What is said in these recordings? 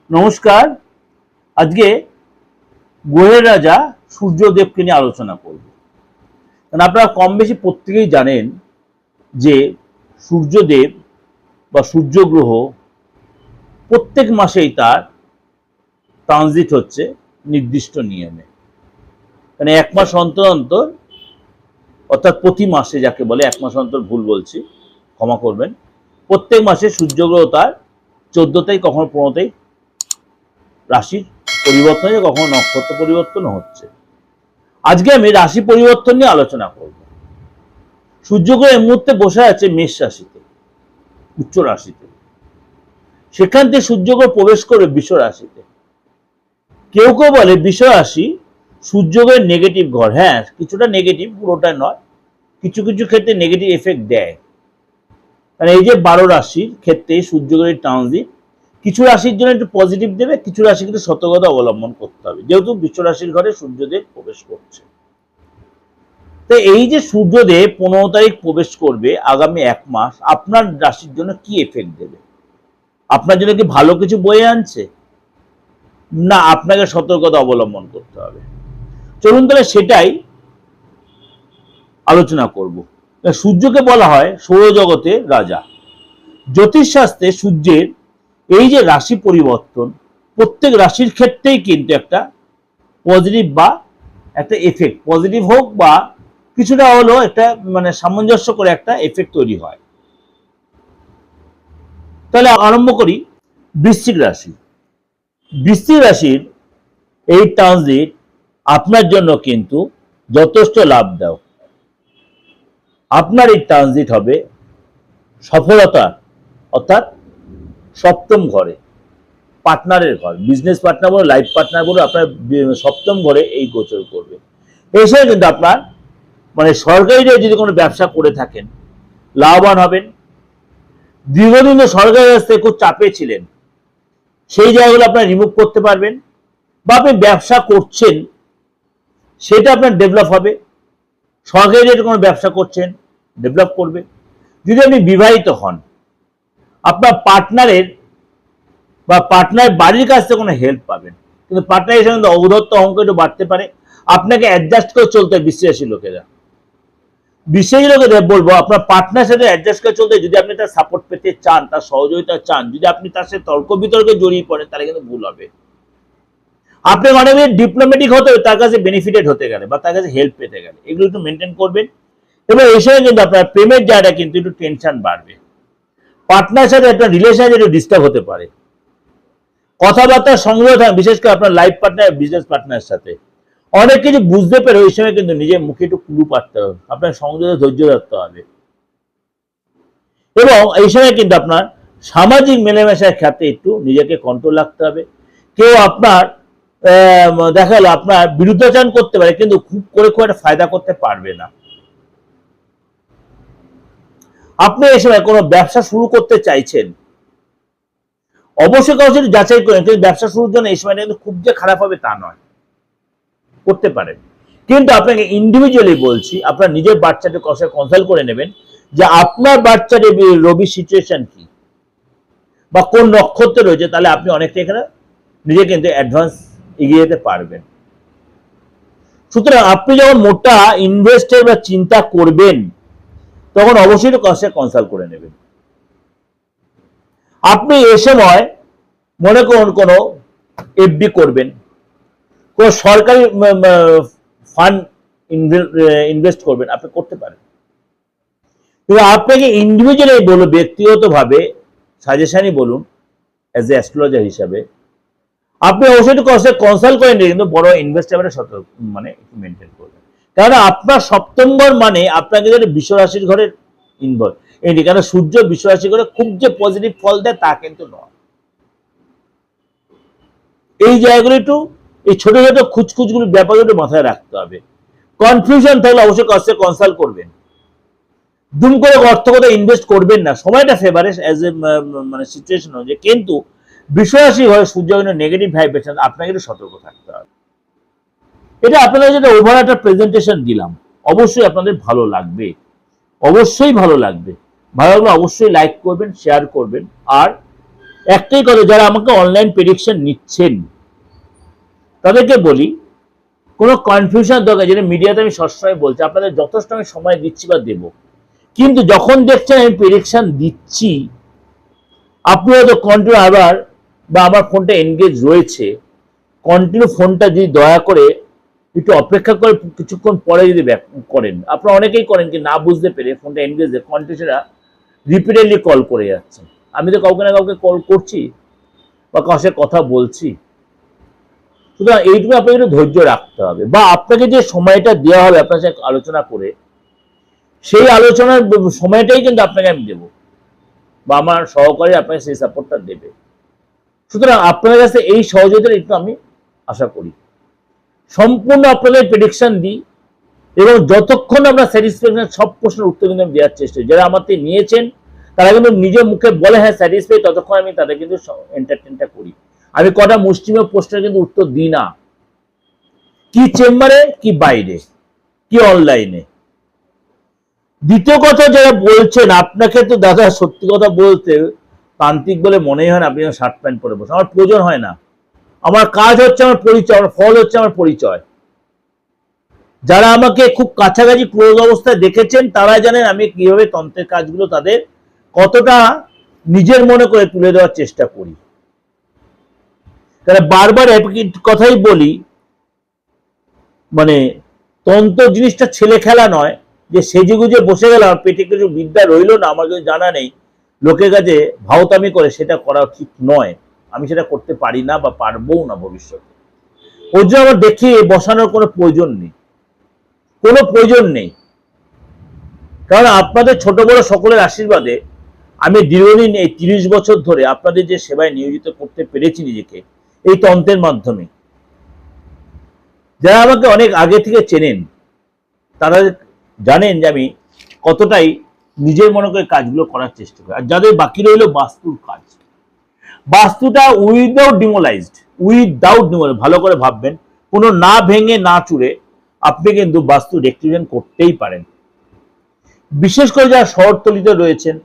নমস্কার। আজকে গ্রহের রাজা সূর্যদেবকে নিয়ে আলোচনা করব। কারণ আপনারা কম বেশি প্রত্যেকেই জানেন যে সূর্যদেব বা সূর্যগ্রহ প্রত্যেক মাসেই তার ট্রানজিট হচ্ছে নির্দিষ্ট নিয়মে। মানে এক মাস অন্তর অন্তর, অর্থাৎ প্রতি মাসে, যাকে বলে এক মাস অন্তর ভুল বলছি, ক্ষমা করবেন, প্রত্যেক মাসে সূর্যগ্রহ তার 14 তারিখ কখনো 15 তারিখ রাশির পরিবর্তন হচ্ছে, কখনো নক্ষত্র পরিবর্তন হচ্ছে। আজকে আমি রাশি পরিবর্তন নিয়ে আলোচনা করব। সূর্যগ্রহ এই মুহূর্তে বসে আছে মেষ রাশিতে, উচ্চ রাশিতে। সেখান থেকে সূর্যগ্রহ প্রবেশ করবে বৃষ রাশিতে। কেউ কেউ বলে বৃষ রাশি সূর্যগ্রহের নেগেটিভ ঘর। হ্যাঁ, কিছুটা নেগেটিভ, পুরোটা নয়। কিছু কিছু ক্ষেত্রে নেগেটিভ এফেক্ট দেয়। কারণ এই যে 12 রাশির ক্ষেত্রে সূর্যগ্রহের ট্রানজিট কিছু রাশির জন্য একটু পজিটিভ দেবে, কিছু রাশি কিন্তু সতর্কতা অবলম্বন করতে হবে, যেহেতু বৃষ রাশির ঘরে সূর্যদেব প্রবেশ করছে। তো এই যে সূর্যদেব 15 তারিখ প্রবেশ করবে, আগামী এক মাস আপনার রাশির জন্য কি এফেক্ট দেবে? আপনার জন্য কি ভালো কিছু বয়ে আনছে, না আপনাকে সতর্কতা অবলম্বন করতে হবে? চলুন তাহলে সেটাই আলোচনা করব। সূর্যকে বলা হয় সৌরজগতের রাজা। জ্যোতিষশাস্ত্রে সূর্যের এই যে রাশি পরিবর্তন, প্রত্যেক রাশির ক্ষেত্রেই কিন্তু একটা পজিটিভ বা একটা এফেক্ট, পজিটিভ হোক বা কিছুটা হলো একটা মানে সামঞ্জস্য করে একটা এফেক্ট তৈরি হয়। তাহলে আরম্ভ করি। বৃশ্চিক রাশি। বৃশ্চিক রাশির এই ট্রানজিট আপনার জন্য কিন্তু যথেষ্ট লাভদায়ক। আপনার এই ট্রানজিট হবে সফলতা, অর্থাৎ সপ্তম ঘরে, পার্টনারের ঘর, বিজনেস পার্টনার বলো, লাইফ পার্টনার বলো, আপনার সপ্তম ঘরে এই গোচর করবে। এসে কিন্তু আপনার মানে সরকারি যদি কোনো ব্যবসা করে থাকেন লাভবান হবেন। দীর্ঘদিন সরকারি কাছ থেকে খুব চাপে ছিলেন, সেই জায়গাগুলো আপনার রিমুভ করতে পারবেন, বা আপনি ব্যবসা করছেন সেটা আপনার ডেভেলপ হবে। সরকারি রেটে কোনো ব্যবসা করছেন, ডেভেলপ করবে। যদি আপনি বিবাহিত হন, আপনার পার্টনারের বা পার্টনার বাড়ির কাছ থেকে কোনো হেল্প পাবেন, কিন্তু পার্টনারের সঙ্গে অবধত্ত অঙ্ক একটু বাড়তে পারে। আপনাকে অ্যাডজাস্ট করে চলতে হয় বিশ্বাসী লোকেরা। বিশ্বাসী লোকেদের বলবো আপনার পার্টনার সাথে অ্যাডজাস্ট করে চলতে, যদি আপনি তার সাপোর্ট পেতে চান, তার সহযোগিতা চান, যদি আপনি তার সাথে তর্ক বিতর্কে জড়িয়ে পড়েন, তাহলে কিন্তু ভুল হবে। আপনি অনেক ডিপ্লোম্যাটিক হতে হবে তার কাছে বেনিফিটেড হতে গেলে বা তার কাছে হেল্প পেতে গেলে, এগুলো একটু মেনটেন করবেন। এবং এই সময় কিন্তু আপনার প্রেমের জায়গাটা কিন্তু একটু টেনশন বাড়বে। পার্টনারের সাথে একটা রিলেশন একটু ডিস্টার্ব হতে পারে। কথাবার্তা সংগ্রহ থাকে, বিশেষ করে আপনার লাইফ পার্টনার, বিজনেস পার্টনারের সাথে অনেক কিছু বুঝতে পেরে ওই সময় কিন্তু নিজের মুখে একটু কুলু পাড়তে হবে, আপনার সংযোগে ধৈর্য রাখতে হবে। এবং এই সময় কিন্তু আপনার সামাজিক মেলামেশার ক্ষেত্রে একটু নিজেকে কন্ট্রোল রাখতে হবে। কেউ আপনার দেখা গেল আপনার বিরুদ্ধাচরণ করতে পারে, কিন্তু খুব খুব একটা ফায়দা করতে পারবে না। আপনি এই সময় কোনো ব্যবসা শুরু করতে চাইছেন, অবশ্যই কাউকে যাচাই করেন, কিন্তু ব্যবসা শুরুর জন্য এই সময়টা কিন্তু খুব যে খারাপ হবে তা নয়, করতে পারেন। কিন্তু আপনাকে ইন্ডিভিজুয়ালি বলছি, আপনার নিজের বাচ্চাকে কনসাল্ট করে নেবেন যে আপনার বাচ্চার রবির সিচুয়েশন কি বা কোন নক্ষত্রে রয়েছে, তাহলে আপনি অনেকটা এখানে নিজে কিন্তু অ্যাডভান্স এগিয়ে যেতে পারবেন। সুতরাং আপনি যখন মোটা ইনভেস্টের বা চিন্তা করবেন, তখন অবশ্যই কনসাল্ট করে নেবেন। আপনি এ সময় মনে করুন কোনো এফডি করবেন, কোন সরকারি ফান্ড ইনভেস্ট করবেন, আপনি করতে পারেন। কিন্তু আপনাকে ইন্ডিভিজুয়ালি বলুন, ব্যক্তিগতভাবে সাজেশনই বলুন, অ্যাজ এ অ্যাস্ট্রোলজার হিসাবে আপনি অবশ্যই কনসাল্ট করেন, কিন্তু বড় ইনভেস্টারের সতর্ক মানে মেনটেন করবেন। কারণ আপনার সপ্তম ঘর মানে আপনাকে যদি বৃষ রাশির ঘরে ইনভলভ, এটি কারণ সূর্য বৃষ রাশির ঘরে খুব যে পজিটিভ ফল দেয় তা কিন্তু নয়। এই জায়গাগুলো একটু, এই ছোট ছোট খুচখুচগুলো ব্যাপারগুলো মাথায় রাখতে হবে। কনফিউশন থাকলে অবশ্যই কনসাল্ট করবেন। দুম করে অর্থ কোথাও ইনভেস্ট করবেন না, সময়টা ফেভারে অ্যাজ এ মানে সিচুয়েশন হচ্ছে। কিন্তু বৃষ রাশি ঘরে সূর্য নেগেটিভ ভাইব্রেশন, আপনাকে একটু সতর্ক থাকতে হবে। এটা আপনাদের যেটা ওভার একটা প্রেজেন্টেশন দিলাম, অবশ্যই আপনাদের ভালো লাগবে, অবশ্যই ভালো লাগবে। ভালো লাগলে অবশ্যই লাইক করবেন, শেয়ার করবেন। আর একটাই কথা, যারা আমাকে অনলাইন প্রেডিকশন নিচ্ছেন তাদেরকে বলি, কোনো কনফিউশন দরকার, যেটা মিডিয়াতে আমি সবসময় বলছি, আপনাদের যথেষ্ট আমি সময় দিচ্ছি বা দেব, কিন্তু যখন দেখছেন আমি প্রেডিকশন দিচ্ছি, আপনি হয়তো কন্টিনিউ আবার বা আমার ফোনটা এনগেজ রয়েছে, কন্টিনিউ ফোনটা যদি দয়া করে একটু অপেক্ষা করে কিছুক্ষণ পরে যদি ব্যাক করেন, আপনারা অনেকেই করেন কি না বুঝতে পেরে ফোনটা এনগেজ কন্টিনিউ রিপিটেডলি কল করে যাচ্ছেন। আমি তো কাউকে না কাউকে কল করছি বা কারোর সাথে কথা বলছি। সুতরাং এইটুকু আপনাকে একটু ধৈর্য রাখতে হবে, বা আপনাকে যে সময়টা দেওয়া হবে আপনার সাথে আলোচনা করে, সেই আলোচনার সময়টাই কিন্তু আপনাকে আমি দেবো, বা আমার সহকারী আপনাকে সেই সাপোর্টটা দেবে। সুতরাং আপনাদের কাছে এই সহযোগিতা একটু আমি আশা করি। সম্পূর্ণ আপনাদের প্রেডিকশন দিই এবং যতক্ষণ আমরা স্যাটিসফ্যাকশন সব প্রশ্নের উত্তর কিন্তু আমি দেওয়ার চেষ্টা করি। যারা আমার থেকে নিয়েছেন তারা কিন্তু নিজের মুখে বলে হ্যাঁ স্যাটিসফাই, ততক্ষণ আমি তাদের কিন্তু এন্টারটেনটা করি। আমি কটা মুষ্টিমেয় প্রশ্নের কিন্তু উত্তর দিই না, কি চেম্বারে, কি বাইরে, কি অনলাইনে। দ্বিতীয় কথা, যারা বলছেন আপনাকে তো দাদা সত্যি কথা বলতে তান্ত্রিক বলে মনেই হয় না, আপনি শার্ট প্যান্ট পরে বসে, আমার প্রয়োজন হয় না। আমার কাজ হচ্ছে আমার পরিচয়, আমার ফল হচ্ছে আমার পরিচয়। যারা আমাকে খুব কাছাকাছি ক্লোজ অবস্থায় দেখেছেন তারা জানেন আমি কিভাবে তন্ত্রের কাজগুলো তাদের কতটা নিজের মনে করে তুলে দেওয়ার চেষ্টা করি। তারা বারবার একই কথাই বলি, মানে তন্ত্র জিনিসটা ছেলে খেলা নয় যে সেজে গুজে বসে গেলাম, পেটে কিছু বিদ্যা রইলো না, আমার কিছু জানা নেই, লোকের কাছে ভাওতামি করে সেটা করা ঠিক নয়। আমি সেটা করতে পারি না বা পারবো না ভবিষ্যতে। ওর জন্য আমার দেখিয়ে বসানোর কোনো প্রয়োজন নেই, কোনো প্রয়োজন নেই। কারণ আপনাদের ছোট বড় সকলের আশীর্বাদে আমি দীর্ঘদিন এই 30 বছর ধরে আপনাদের যে সেবায় নিয়োজিত করতে পেরেছি নিজেকে এই তন্ত্রের মাধ্যমে। যারা আমাকে অনেক আগে থেকে চেনেন তারা জানেন যে আমি কতটাই নিজের মনে করে কাজগুলো করার চেষ্টা করি। আর যাদের বাকি রইল বাস্তুর কাজ, বাস্তুটা উইদাউট ডিমোলাইজড, ভালো করে ভাববেন, কোনো না ভেঙে না চুরে আপনি কিন্তু বাস্তু রেক্টিফিকেশন করতেই পারেন। বিশেষ করে যারা শহরতলিতে রয়েছেন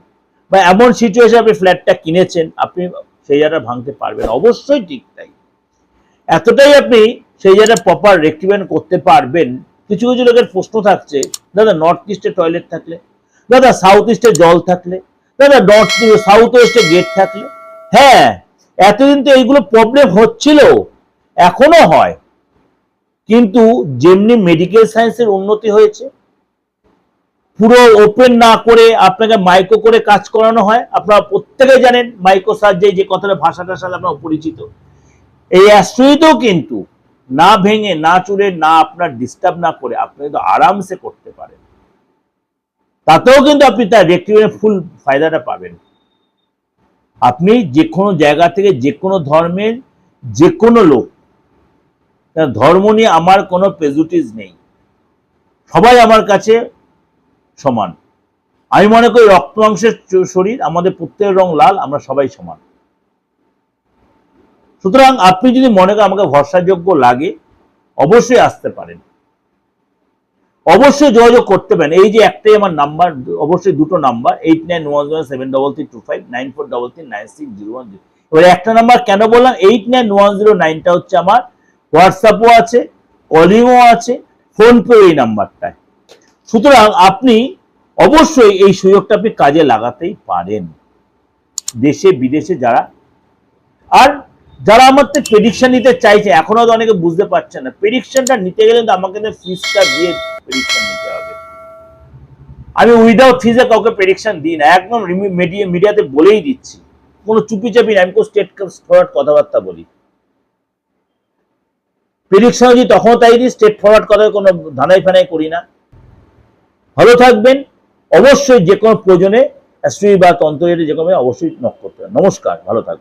বা এমন সিচুয়েশন আপনি ফ্ল্যাটটা কিনেছেন, আপনি সেই জায়গাটা ভাঙতে পারবেন, অবশ্যই ঠিক তাই। এতটাই আপনি সেই জায়গাটা প্রপার রেক্টিফিকেশন করতে পারবেন। কিছু কিছু লোকের প্রশ্ন থাকছে, দাদা নর্থ ইস্টে টয়লেট থাকলে, দাদা সাউথ ইস্টে জল থাকলে, দাদা সাউথ ওয়েস্টে গেট থাকলে। হ্যাঁ, এতদিন তো এইগুলো প্রবলেম হচ্ছিল, এখনো হয়, কিন্তু যেমনি মেডিকেল সায়েন্সের উন্নতি হয়েছে, পুরো ওপেন না করে আপনাকে মাইক্রো করে কাজ করানো হয়। আপনারা প্রত্যেকে জানেন মাইক্রো সার্জারি যে কথাটা, ভাষাটা সাথে আপনার পরিচিত। এই অ্যাস্ট্রোইতেও কিন্তু না ভেঙে না চুরে না আপনার ডিস্টার্ব না করে আপনি কিন্তু আরামসে করতে পারেন, তাতেও কিন্তু আপনি তার রেক্টিফিকেশন ফুল ফায়দাটা পাবেন। আপনি যে কোনো জায়গা থেকে যে কোনো ধর্মের যে কোনো লোক, ধর্ম নিয়ে আমার কোনো প্রেজুডিস নেই, সবাই আমার কাছে সমান। আমি মনে করি রক্ত মাংসের শরীর, আমাদের প্রত্যেকের রং লাল, আমরা সবাই সমান। সুতরাং আপনি যদি মনে করেন আমাকে ভরসাযোগ্য লাগে, অবশ্যই আসতে পারেন, অবশ্যই যোগাযোগ করতে পারেন। এই যে একটাই আমার নাম্বার, অবশ্যই দুটো নাম্বার, 8910733325, 94339601। এবার একটা নাম্বার কেন বললাম, 891009টা হচ্ছে আমার হোয়াটসঅ্যাপও আছে, কলিংও আছে, ফোনপে এই নাম্বারটায়। সুতরাং আপনি অবশ্যই এই সুযোগটা আপনি কাজে লাগাতেই পারেন, দেশে বিদেশে যারা। আর যারা আমার থেকে প্রেডিকশন নিতে চাইছে, এখনো তো অনেকে বুঝতে পারছে না, প্রেডিকশনটা নিতে গেলে তো আমাকে ফিজটা দিয়ে প্রেডিকশন নিতে হবে। আমি উইদাউট ফিজে কাউকে প্রেডিকশন দিই না, একদম মিডিয়াতে বলেই দিচ্ছি, কোনো চুপি চাপি না, আমি কোনো স্টেট ফরওয়ার্ড কথাবার্তা বলি। প্রেডিকশন যদি তখন তাই দিই, স্টেট ফরওয়ার্ড কথা কোনো ধানাই ফানাই করি না। ভালো থাকবেন, অবশ্যই যে কোনো প্রয়োজনে অ্যাস্ট্রোলজি বা তন্ত্র যে কোনো অবশ্যই নক করতে হবে। নমস্কার, ভালো থাকবেন।